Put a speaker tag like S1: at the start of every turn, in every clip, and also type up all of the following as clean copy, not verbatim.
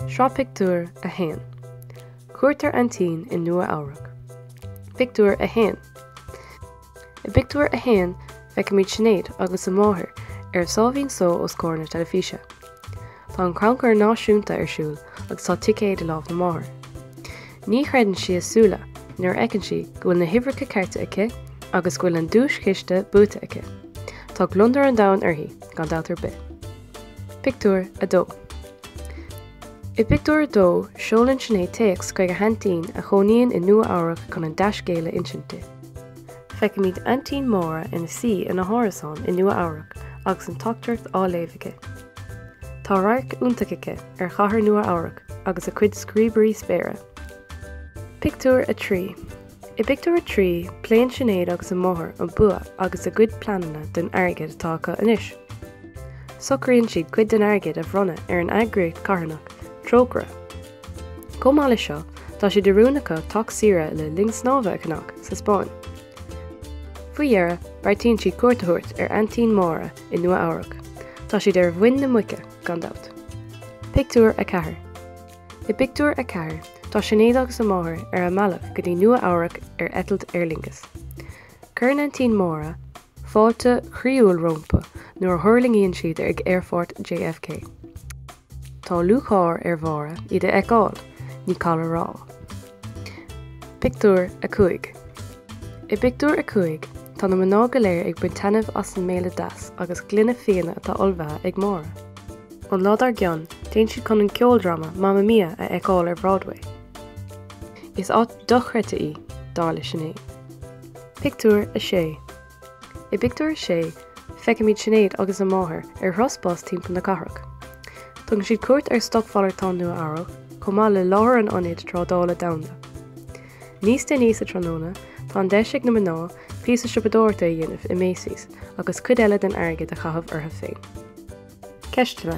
S1: Seo Pictiúr a hain. Cuairt Aintín in Nua-Eabhrac. Pictiúr a hain. I Pictiúr a hain feiceann míid snéad agus an máthair sábhíonn só ó scóir na teilifíse. Tá an crancar náisiúnta ar siúl agus tá ticéad i lámh na máthair. Ní chreideann si asúla nuair ecann si go bhfuil na hibhreacha ceirte aici agus go bhfuil an dúis chiste buta aici. Tá glundar an domhan uirthi gan d'áitar bith. Pictiúr a dó. I Pictiúr a dó seolann snéad téacs chuig a Aintín a choníonn in Nua-Eabhrac chun an deiscéile insinte. Feiceann míid Aintín móra ina suí ina hárasán in Nua-Eabhrac agus an tachtarcht áléimhice. Tá rairc úntaice ar chathair Nua-Eabhrac agus a cuid scríbhairí spéire. Pictiúr a trí. I Pictiúr a trí pléann snéad agus an máthair an bua agus a gcuid pleananna den airgid atá acu anois. Socraíonn siad cuid den airgid a bhronna ar an eagraíocht carnach, trógra. Chomh maith leis seo, tá siad de rúnacha tach saoire le linksnábha acu sa Spáin. Faoi dhearr, beartaíonn siad cuairteoirt ar Aintín móra in Nua-Eabhrac. Tá siad ar bhain na muice gan dabhta. Pictiúr a chathair. I Pictiúr a chathair, tá snéad agus an máthair ar a mealach go dtí Nua-Eabhrac ar eitilt Aer Cuireann Aintín móra fáilte chriúil rompa nuair thuirlingíonn siad ag airport JFK. Tá luachár ar bhara iad a eicáil, ní cála rá. Pictiúr a chuaig. I Pictiúr a chuaig, tá na mná go léir ag buin tainmh as an méle das agus glunne féanna atá olbhithe ag móra. An lád ar gceann, déann siad chun an ceoldrama Mamma Mia a eicáil ar Broadway. Is áit dochreite í dála snéad. Pictiúr a sé. I Pictiúr a sé, feiceann míid snéad agus an máthair ar throsbás timpeall na cathrach. Tugann siad cuairt ar stoc-phálair tá Nua-Eabhrac, chomh maith le láthair an ionad trádála damhanda. Níos de níos a tróna, tá an deisig na mná píosa sipadóirta a dhéanamh i Macy's agus cuid eile den airgid a chathamh ortha féin. Ceistena.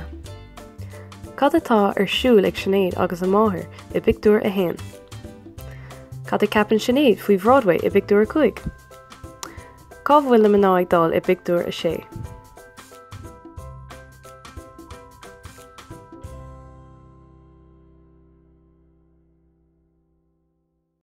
S1: Cad atá ar siúl ag snéad agus an máthair i Pictiúr a hain? Cad a ceapann snéad faoi Broadway i Pictiúr a chuaig? Cá bhfuil na mná ag dal i Pictiúr a sé?